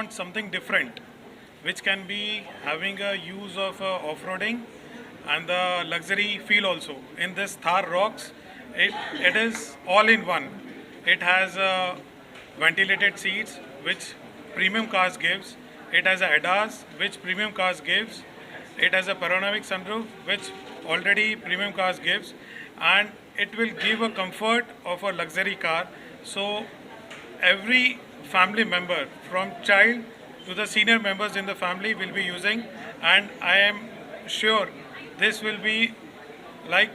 want something different, which can be having a use of off-roading and the luxury feel also. In this Thar Rocks, it is all in one. It has ventilated seats, which premium cars gives. It has a ADAS, which premium cars gives. It has a panoramic sunroof, which already premium cars gives, and it will give a comfort of a luxury car. So every family member, from child to the senior members in the family, will be using, and I am sure this will be like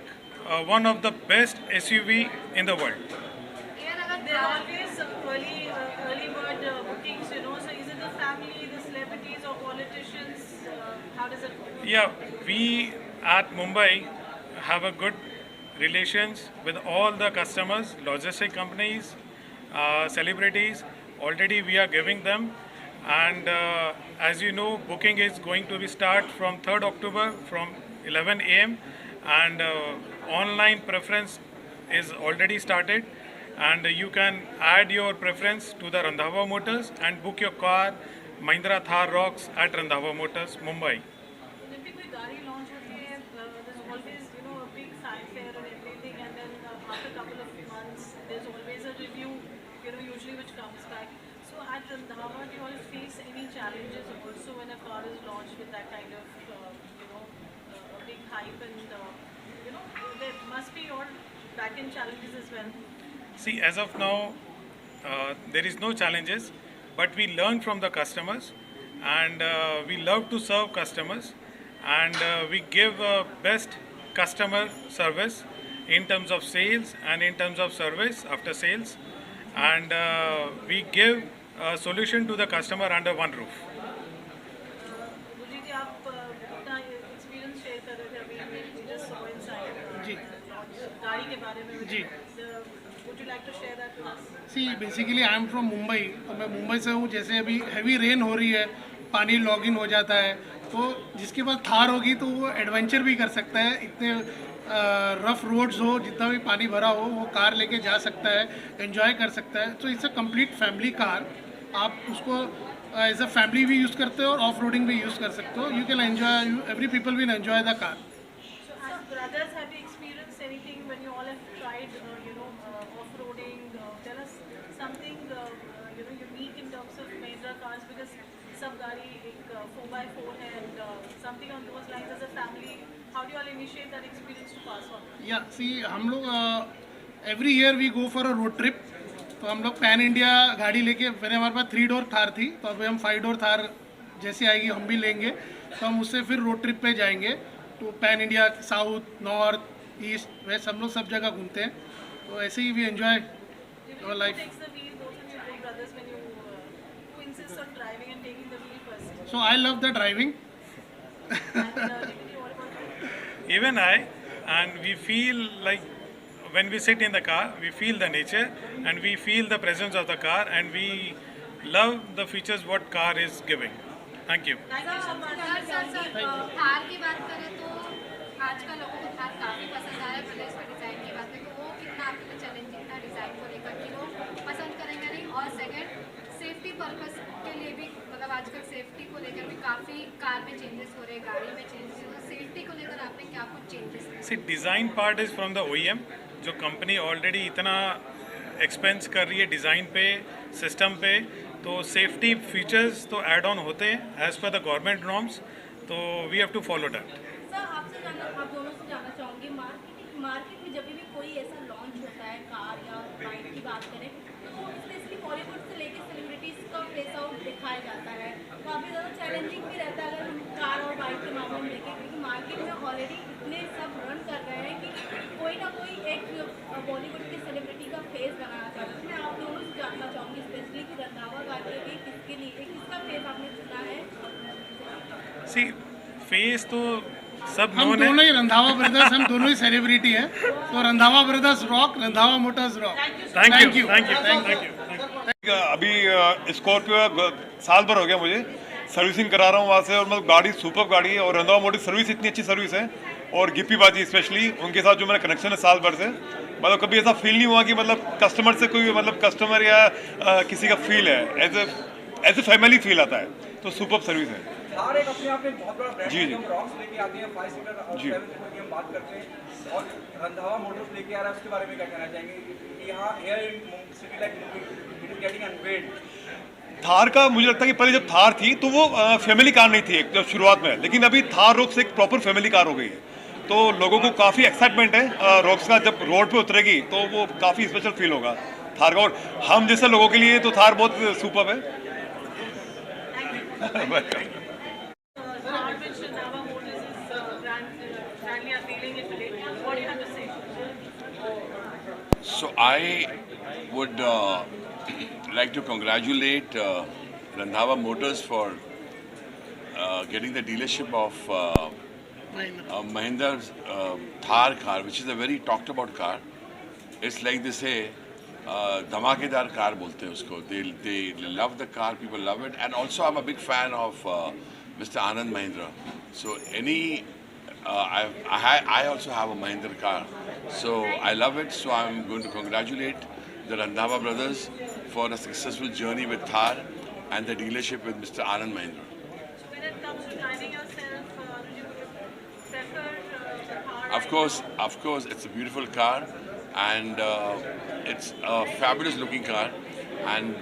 one of the best SUV in the world. There are always early bird bookings, So is it the family, the celebrities, or politicians? How does it work? Yeah, we at Mumbai have a good relations with all the customers, logistic companies, celebrities. Already we are giving them, and as you know, booking is going to be start from 3rd October from 11 a.m. and online preference is already started, and you can add your preference to the Randhawa Motors and book your car Mahindra Thar Rocks at Randhawa Motors, Mumbai. जब भी कोई गाड़ी launch होती है, there's always a big fanfare and everything, and then after a couple of months, there's always a review, usually which comes back. So at Randhawa, do you all face any challenges also when a car is launched with that kind of, a big hype, and there must be your back-end challenges as well. See, as of now, there is no challenges, but we learn from the customers, and we love to serve customers, and we give best customer service in terms of sales and in terms of service after sales, and we give a solution to the customer under one roof. गुरजी जी, आप अपना experience share कर रहे थे अभी, just saw inside जी गाड़ी के बारे में. जी Would you like to share that with us? See basically I am from Mumbai, तो मैं मुंबई से हूँ. जैसे अभी हैवी रेन हो रही है, पानी लॉगिन हो जाता है, तो जिसके पास थार होगी तो वो एडवेंचर भी कर सकता है. इतने रफ रोड्स हो, जितना भी पानी भरा हो, वो कार लेके जा सकता है, एंजॉय कर सकता है. तो it's a complete family car. आप उसको एज अ फैमिली भी यूज़ करते हो और ऑफ रोडिंग भी यूज़ कर सकते हो. You can enjoy, every people will enjoy the car. So as brothers, have you experienced anything when you all have tried, off-roading? Tell us something, unique in terms of Mahindra cars, because सब गाड़ी एक 4x4 है, and something on those lines as a family. How do you all initiate that experience to pass on? या see हम लोग every year we go for a road trip. तो हम लोग पैन इंडिया गाड़ी लेके, पहले हमारे पास 3 डोर थार थी, तो अभी हम 5 डोर थार जैसी आएगी हम भी लेंगे. तो हम उससे फिर रोड ट्रिप पे जाएंगे. तो pan India, south, north, east, west, हम लोग सब जगह घूमते हैं. तो ऐसे ही we enjoy Who life. takes the wheel, both of you big brothers, when you who insists on driving and taking the wheel first? So I love the driving. And Nikki, what about you? Even I, and we feel like when we sit in the car, we feel the nature and we feel the presence of the car, and we love the features what car is giving. Thank you. Thank you so much. Thar की बात करें तो आजकल लोगों को थार काफ़ी पसंद आ रहा है. भले इसके डिज़ाइन की बात करें तो वो कितना आपके लिए चैलेंजिंग था डिज़ाइन को लेकर कि लोग पसंद करेंगे नहीं. और सेकंड, सेफ्टी पर्पस के लिए भी, मतलब आजकल सेफ्टी को लेकर भी काफ़ी कार में चेंजेस हो रहे हैं, गाड़ी में चेंजेस हो रहे हैं. सेफ्टी को लेकर आपने क्या कुछ changes? See, design part is from the OEM. जो कंपनी ऑलरेडी इतना एक्सपेंस कर रही है डिज़ाइन पे, सिस्टम पे, तो सेफ्टी फीचर्स तो ऐड ऑन होते हैं as per the government norms. तो we have to follow that. Sir आपसे आप दोनों से जानना चाहूँगी, मार्केट में जब भी कोई ऐसा लॉन्च होता है कार या बाइक की बात करें, तो स्पेशली बॉलीवुड से लेकर सेलिब्रिटीज़ का फेस आउट दिखाया जाता है. काफ़ी ज़्यादा चैलेंजिंग भी रहता है अगर हम कार और बाइक के मामले में देखें, क्योंकि मार्केट में ऑलरेडी इतने सब रन कर रहे हैं कि कोई ना कोई एक बॉलीवुड के सेलिब्रिटी का फेस बनाना चाहता है. मैं आप दोनों से जानना चाहूँगी स्पेशली कि रंधावा गाड़ी अभी किसके लिए, किसका फेस आपने चुना है? सी, फेस तो सब हम नोन है. दोनों ही रंधावा ब्रदर्स, हम दोनों ही सेलिब्रिटी हैं. तो Randhawa brothers rock, Randhawa Motors rock. Thank Thank you, you. Thank you, thank you. अभी स्कॉर्पियो साल भर हो गया मुझे सर्विसिंग करा रहा हूँ वहाँ से, और मतलब गाड़ी सुपर गाड़ी है, और रंधावा मोटर सर्विस इतनी अच्छी सर्विस है, और गिप्पी बाजी स्पेशली उनके साथ जो मेरा कनेक्शन है साल भर से, मतलब कभी ऐसा फील नहीं हुआ कि मतलब कस्टमर से कोई मतलब कस्टमर या किसी का फील है. एज ए ऐसे फैमिली फील आता है, तो सुपर सर्विस है। थार एक अपने आप में बहुत बड़ा ब्रांड जी, है, जी। हम रॉक्स लेके आते हैं 5 सीटर और जी। 7 सीटर की हम बात करते हैं, और रंधावा मोटर्स लेके आ रहा है, उसके बारे में क्या कहना चाहेंगे कि यहाँ here in city like it is getting unveiled. Thar का मुझे लगता है कि पहले जब थार थी तो वो फैमिली कार नहीं थी एक जब शुरुआत में, लेकिन अभी थार रोक्स एक प्रॉपर फैमिली कार हो गई है, तो लोगों को काफ़ी एक्साइटमेंट है रोक्स का। जब रोड पे उतरेगी तो वो काफ़ी स्पेशल फील होगा थार का, और हम जैसे लोगों के लिए तो थार बहुत सुपर है। Thar which Nava Motors is grandly unveiling it today. What do you have to say? So I would like to congratulate Randhawa Motors for getting the dealership of Mahindra's Thar car, which is a very talked about car. It's like they say, धमाकेदार car बोलते हैं उसको. They love the car, people love it, and also I'm a big fan of Mr. Anand Mahindra. So I also have a Mahindra car, so I love it. So I'm going to congratulate the Randhawa brothers for a successful journey with Thar and the dealership with Mr. Anand Mahindra. So when it comes to driving yourself, do you prefer the car? Of course, it's a beautiful car, and it's a fabulous looking car, and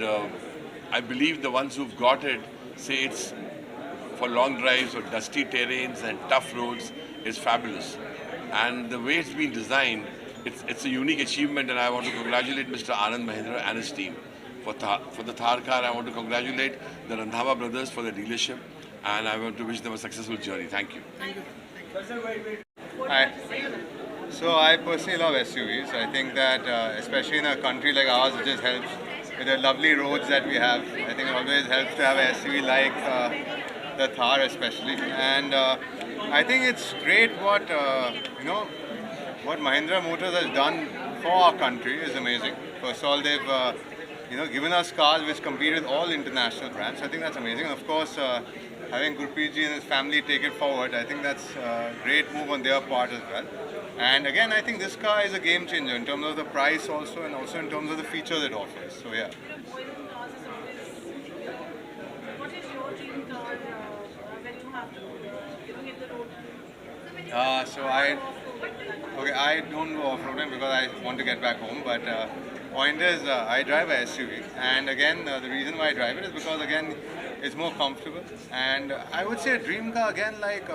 I believe the ones who've got it say it's for long drives or dusty terrains and tough roads is fabulous. And the way it's been designed, it's a unique achievement, and I want to congratulate Mr. Anand Mahindra and his team for the Thar car. I want to congratulate the Randhawa brothers for the dealership, and I want to wish them a successful journey. Thank you. Hi. So I personally love SUVs. I think that especially in a country like ours, it just helps with the lovely roads that we have. I think it always helps to have an SUV like the Thar especially. And I think it's great what, what Mahindra Motors has done for our country is amazing. First of all, they've given us cars which compete with all international brands. I think that's amazing. And of course, having Gurpreet ji and his family take it forward, I think that's a great move on their part as well. And again, I think this car is a game changer in terms of the price also, and also in terms of the features it offers. So yeah. Boys and cars is always, what is your dream car when you have to hit the road? I don't go off-roading because I want to get back home. But point is, I drive a SUV, and again, the reason why I drive it is because again, it's more comfortable. And I would say a dream car again, like.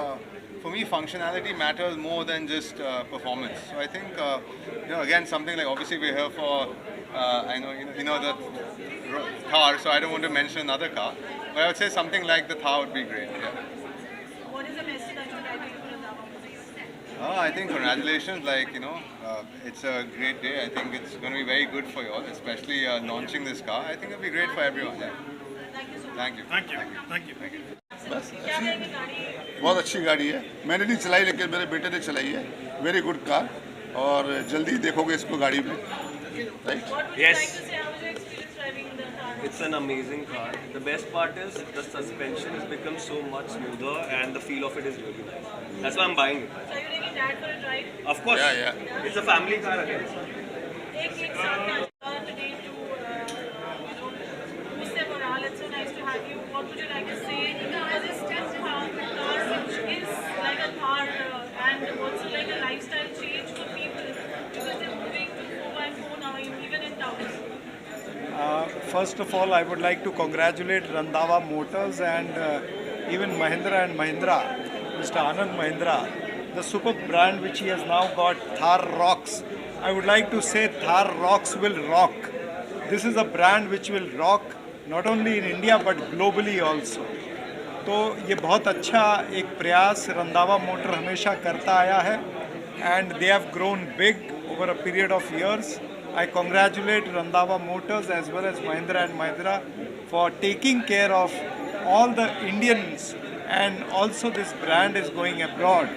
For me, functionality matters more than just performance. So I think, again, something like obviously we're here for, the Thar. So I don't want to mention another car, but I would say something like the Thar would be great. Yeah. What is the message that you'd like to give to Randhawa Motors? I think congratulations. It's a great day. I think it's going to be very good for you all, especially launching this car. I think it'll be great for everyone. Yeah. Thank you so much. Thank you. Thank you. Thank you. Thank you. क्या कहेंगे गाड़ी? बहुत अच्छी गाड़ी है, मैंने नहीं चलाई लेकिन मेरे बेटे ने चलाई है। वेरी गुड कार, और जल्दी देखोगे इसको गाड़ी में, right? What would you like to say? How was your experience driving the Thar? It's an amazing car. The best part is the suspension has become so much smoother and the feel of it is really nice. That's why I'm buying it. So are you taking dad for a drive? Of course, Yeah. it's a family car again. एक साथ का today to boost their morale. It's so nice to have you. What would you like to say? Because it's just a car which is like a Thar and also like a lifestyle change for people because they're moving to 4x4 now even in towns. First of all, I would like to congratulate Randhawa Motors and even Mahindra and Mahindra, Mr. Anand Mahindra, the super brand which he has now got, Thar Rocks. I would like to say Thar Rocks will rock. This is a brand which will rock not only in India but globally also. तो ये बहुत अच्छा एक प्रयास Randhawa motor हमेशा करता आया है, and they have grown big over a period of years. I congratulate Randhawa Motors as well as Mahindra and Mahindra for taking care of all the Indians, and also this brand is going abroad.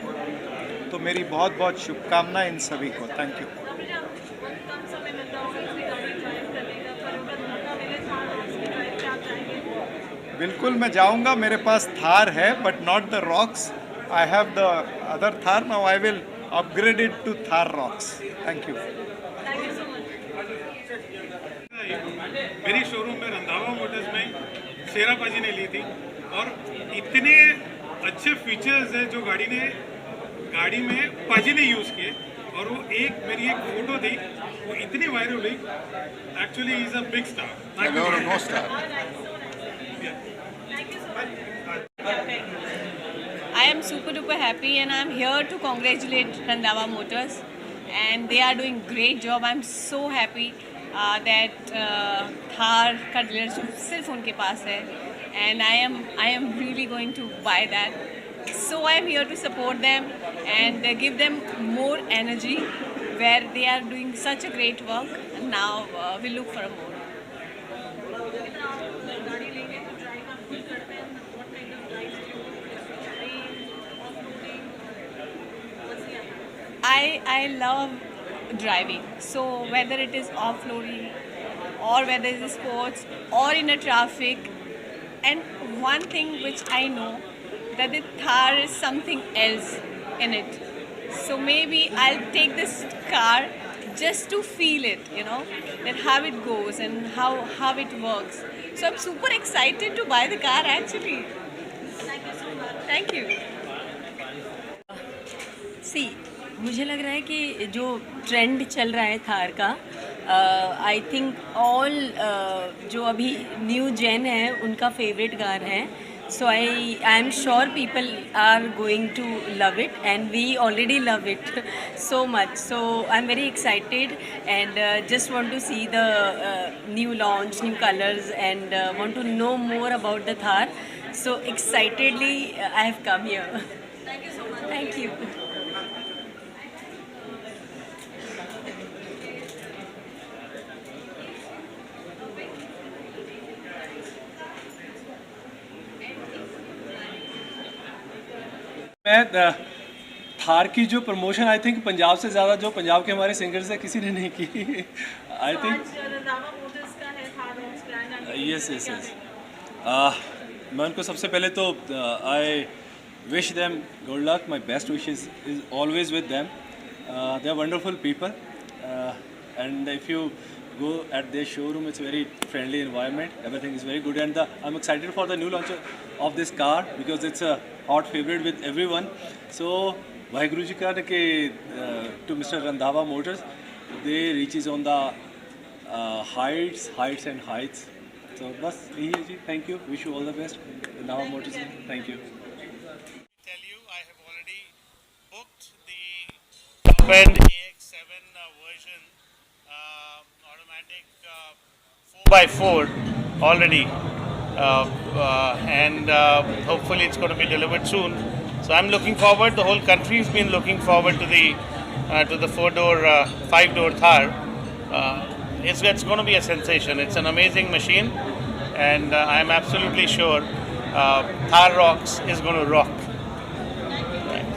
तो मेरी बहुत बहुत शुभकामनाएं इन सभी को. Thank you. कम समय मिलता होगा इसकी गाड़ी ड्राइव करने का, पर अगर मौका मिले Thar Rocks की ड्राइव पे आप जाएंगे? बिल्कुल मैं जाऊंगा, मेरे पास थार है but not the Rocks. I have the other Thar. Now I will upgrade it to Thar Rocks. Thank you. Thank you so much. मेरी शोरूम में रंधावा मोटर्स में शेरा पाजी ने ली थी और इतने अच्छे फीचर्स हैं जो गाड़ी में पाजी ने यूज़ किए और वो मेरी एक फोटो थी वो इतनी वायरल हुई. Actually is a big star. No star. I am super duper happy and I am here to congratulate Randhawa Motors and they are doing great job. I am so happy that Thar का dealership सिर्फ उनके पास है and I am really going to buy that. So I am here to support them and give them more energy where they are doing such a great work. And now we look for more. गाड़ी लेंगे तो drive आप खुद करते हैं. What kind of drives do you do? Range, off-roading, what's the idea? I love driving. So whether it is off-roading or whether it is sports or in a traffic, and one thing which I know that the Thar is something else in it. So maybe I'll take this car just to feel it, that how it goes and how it works. So I'm super excited to buy the car actually. Thank you so much. Thank you. सी मुझे लग रहा है कि जो trend चल रहा है थार का, आई थिंक ऑल जो अभी न्यू जेन है उनका फेवरेट कार है. So I am sure people are going to love it and we already love it so much. So I'm very excited and just want to see the new launch, new colors and want to know more about the Thar. So excitedly I have come here. Thank you so much. Thank you. मैं थार की जो promotion I think Punjab से ज़्यादा जो पंजाब के हमारे singers हैं किसी ने नहीं की. आई थिंक रंधावा मोटर्स का है Thar Rocks brand and yes. मैं उनको सबसे पहले तो I wish them good luck. My best wishes is always with them. They are wonderful people and if you go at their showroom, it's a very friendly environment, everything is very good and I'm excited for the new launch of this car because it's a hot favorite with everyone. So Vaheguru ji ka ke to Mr. Randhawa Motors, they reaches on the heights and heights. So bas yahi hai ji. Thank you, wish you all the best. Randhawa Motors, thank you. Tell you, I have already booked the top-end AX7 version automatic 4x4 already, and hopefully it's going to be delivered soon. So I'm looking forward. The whole country's been looking forward to the 4-door, 5-door Thar. It's going to be a sensation. It's an amazing machine, and I'm absolutely sure Thar Rocks is going to rock. Thanks.